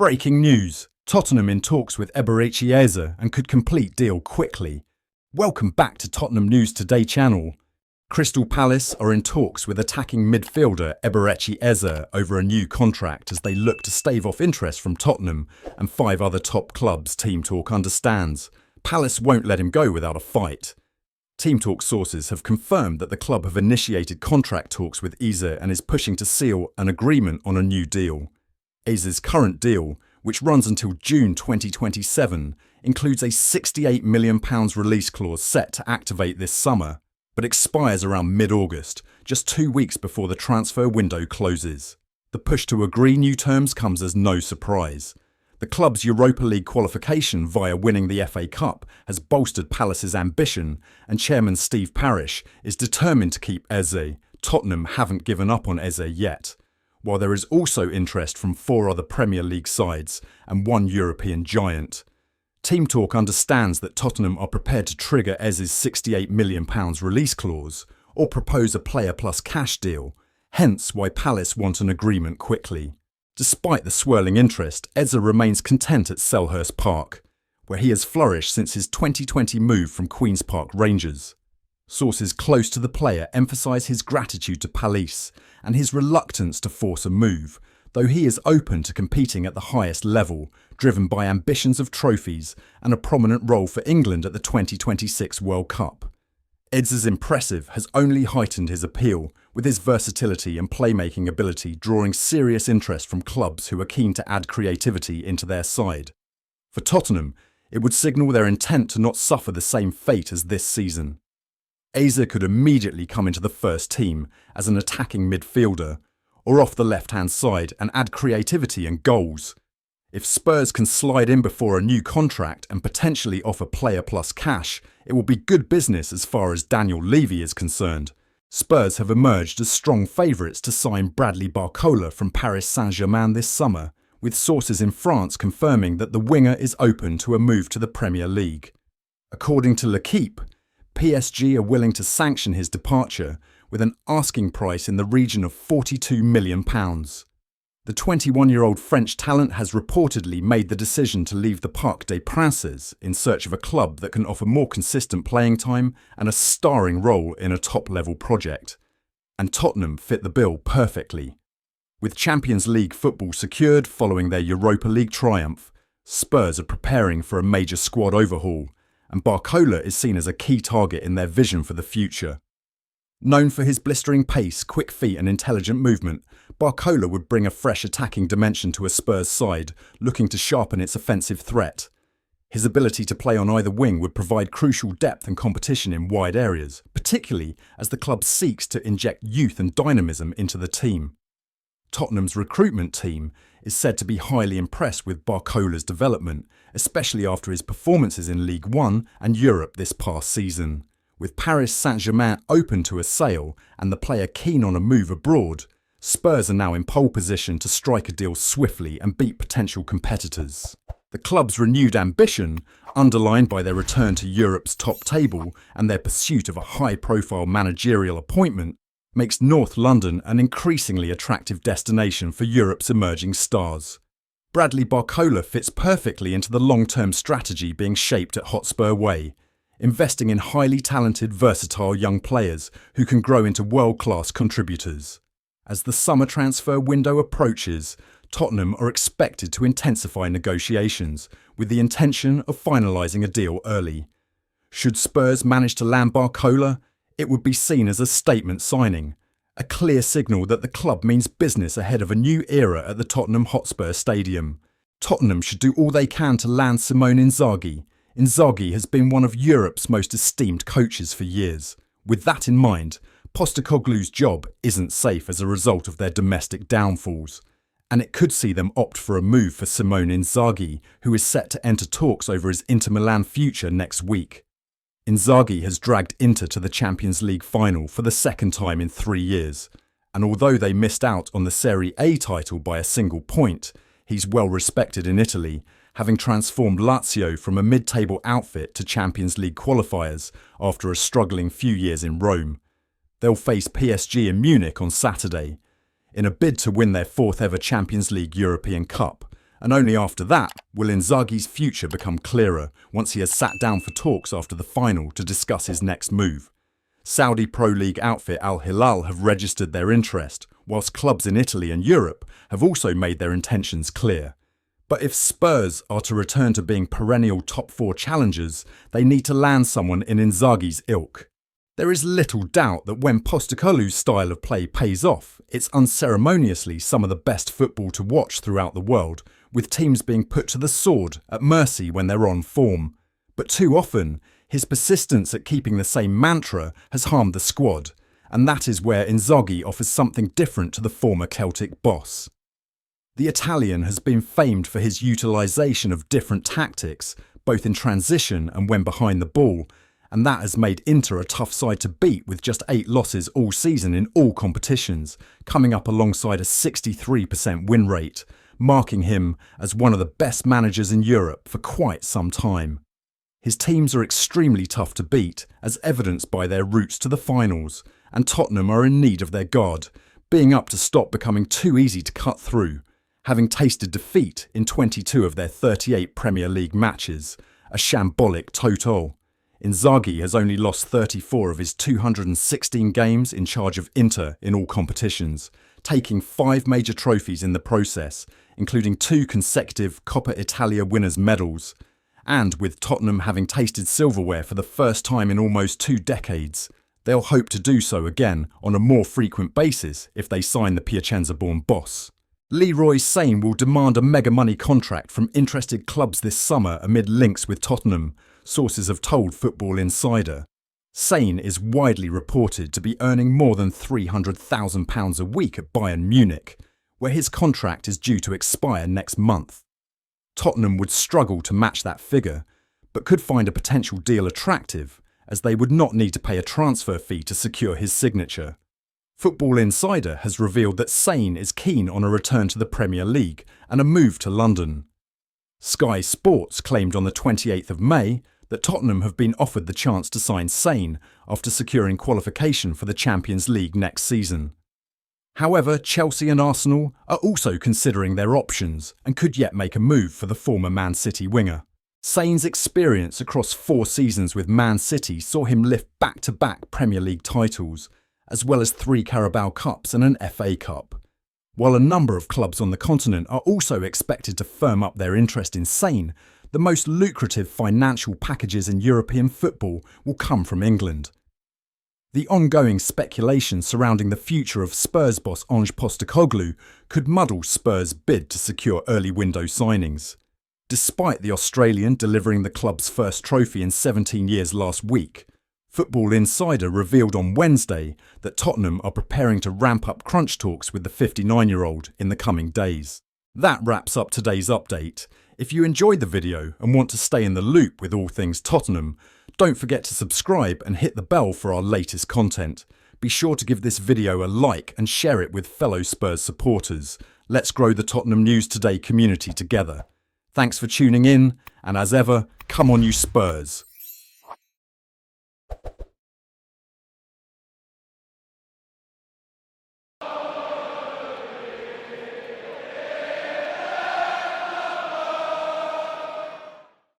Breaking news! Tottenham in talks with Eberechi Eze and could complete deal quickly. Welcome back to Tottenham News Today channel. Crystal Palace are in talks with attacking midfielder Eberechi Eze over a new contract as they look to stave off interest from Tottenham and 5 other top clubs, TEAMtalk understands. Palace won't let him go without a fight. TEAMtalk sources have confirmed that the club have initiated contract talks with Eze and is pushing to seal an agreement on a new deal. Eze's current deal, which runs until June 2027, includes a £68 million release clause set to activate this summer, but expires around mid-August, just 2 weeks before the transfer window closes. The push to agree new terms comes as no surprise. The club's Europa League qualification via winning the FA Cup has bolstered Palace's ambition, and chairman Steve Parish is determined to keep Eze. Tottenham haven't given up on Eze yet, while there is also interest from 4 other Premier League sides and 1 European giant. TEAMtalk understands that Tottenham are prepared to trigger Eze's £68 million release clause or propose a player plus cash deal, hence why Palace want an agreement quickly. Despite the swirling interest, Eze remains content at Selhurst Park, where he has flourished since his 2020 move from Queen's Park Rangers. Sources close to the player emphasise his gratitude to Palace and his reluctance to force a move, though he is open to competing at the highest level, driven by ambitions of trophies and a prominent role for England at the 2026 World Cup. Eze's impressive has only heightened his appeal, with his versatility and playmaking ability drawing serious interest from clubs who are keen to add creativity into their side. For Tottenham, it would signal their intent to not suffer the same fate as this season. Eze could immediately come into the first team as an attacking midfielder, or off the left-hand side and add creativity and goals. If Spurs can slide in before a new contract and potentially offer player plus cash, it will be good business as far as Daniel Levy is concerned. Spurs have emerged as strong favourites to sign Bradley Barcola from Paris Saint-Germain this summer, with sources in France confirming that the winger is open to a move to the Premier League. According to L'Equipe, PSG are willing to sanction his departure with an asking price in the region of £42 million. The 21-year-old French talent has reportedly made the decision to leave the Parc des Princes in search of a club that can offer more consistent playing time and a starring role in a top-level project. And Tottenham fit the bill perfectly. With Champions League football secured following their Europa League triumph, Spurs are preparing for a major squad overhaul, and Barcola is seen as a key target in their vision for the future. Known for his blistering pace, quick feet and intelligent movement, Barcola would bring a fresh attacking dimension to a Spurs side looking to sharpen its offensive threat. His ability to play on either wing would provide crucial depth and competition in wide areas, particularly as the club seeks to inject youth and dynamism into the team. Tottenham's recruitment team is said to be highly impressed with Barcola's development, especially after his performances in League One and Europe this past season. With Paris Saint-Germain open to a sale and the player keen on a move abroad, Spurs are now in pole position to strike a deal swiftly and beat potential competitors. The club's renewed ambition, underlined by their return to Europe's top table and their pursuit of a high-profile managerial appointment, makes North London an increasingly attractive destination for Europe's emerging stars. Bradley Barcola fits perfectly into the long-term strategy being shaped at Hotspur Way, investing in highly talented, versatile young players who can grow into world-class contributors. As the summer transfer window approaches, Tottenham are expected to intensify negotiations with the intention of finalising a deal early. Should Spurs manage to land Barcola, it would be seen as a statement signing, a clear signal that the club means business ahead of a new era at the Tottenham Hotspur Stadium. Tottenham should do all they can to land Simone Inzaghi. Inzaghi has been one of Europe's most esteemed coaches for years. With that in mind, Postecoglou's job isn't safe as a result of their domestic downfalls, and it could see them opt for a move for Simone Inzaghi, who is set to enter talks over his Inter Milan future next week. Inzaghi has dragged Inter to the Champions League final for the second time in 3 years, and although they missed out on the Serie A title by a single point, he's well respected in Italy, having transformed Lazio from a mid-table outfit to Champions League qualifiers after a struggling few years in Rome. They'll face PSG in Munich on Saturday, in a bid to win their 4th ever Champions League European Cup, And only after that will Inzaghi's future become clearer once he has sat down for talks after the final to discuss his next move. Saudi Pro League outfit Al Hilal have registered their interest, whilst clubs in Italy and Europe have also made their intentions clear. But if Spurs are to return to being perennial top four challengers, they need to land someone in Inzaghi's ilk. There is little doubt that when Postecoglou's style of play pays off, it's unceremoniously some of the best football to watch throughout the world, with teams being put to the sword at mercy when they're on form. But too often, his persistence at keeping the same mantra has harmed the squad, and that is where Inzaghi offers something different to the former Celtic boss. The Italian has been famed for his utilisation of different tactics, both in transition and when behind the ball, and that has made Inter a tough side to beat with just 8 losses all season in all competitions, coming up alongside a 63% win rate, marking him as one of the best managers in Europe for quite some time. His teams are extremely tough to beat, as evidenced by their routes to the finals, and Tottenham are in need of their guard, being up to stop becoming too easy to cut through, having tasted defeat in 22 of their 38 Premier League matches, a shambolic total. Inzaghi has only lost 34 of his 216 games in charge of Inter in all competitions, taking 5 major trophies in the process, including 2 consecutive Coppa Italia winners' medals. And with Tottenham having tasted silverware for the first time in almost 2 decades, they'll hope to do so again on a more frequent basis if they sign the Piacenza-born boss. Leroy Sane will demand a mega money contract from interested clubs this summer amid links with Tottenham, sources have told Football Insider. Sane is widely reported to be earning more than £300,000 a week at Bayern Munich, where his contract is due to expire next month. Tottenham would struggle to match that figure, but could find a potential deal attractive, as they would not need to pay a transfer fee to secure his signature. Football Insider has revealed that Sane is keen on a return to the Premier League and a move to London. Sky Sports claimed on the 28th of May that Tottenham have been offered the chance to sign Sane after securing qualification for the Champions League next season. However, Chelsea and Arsenal are also considering their options and could yet make a move for the former Man City winger. Sane's experience across 4 seasons with Man City saw him lift back-to-back Premier League titles, as well as 3 Carabao Cups and an FA Cup. While a number of clubs on the continent are also expected to firm up their interest in Sane, the most lucrative financial packages in European football will come from England. The ongoing speculation surrounding the future of Spurs boss Ange Postecoglou could muddle Spurs' bid to secure early window signings. Despite the Australian delivering the club's first trophy in 17 years last week, Football Insider revealed on Wednesday that Tottenham are preparing to ramp up crunch talks with the 59-year-old in the coming days. That wraps up today's update. If you enjoyed the video and want to stay in the loop with all things Tottenham, don't forget to subscribe and hit the bell for our latest content. Be sure to give this video a like and share it with fellow Spurs supporters. Let's grow the Tottenham News Today community together. Thanks for tuning in, and as ever, come on you Spurs!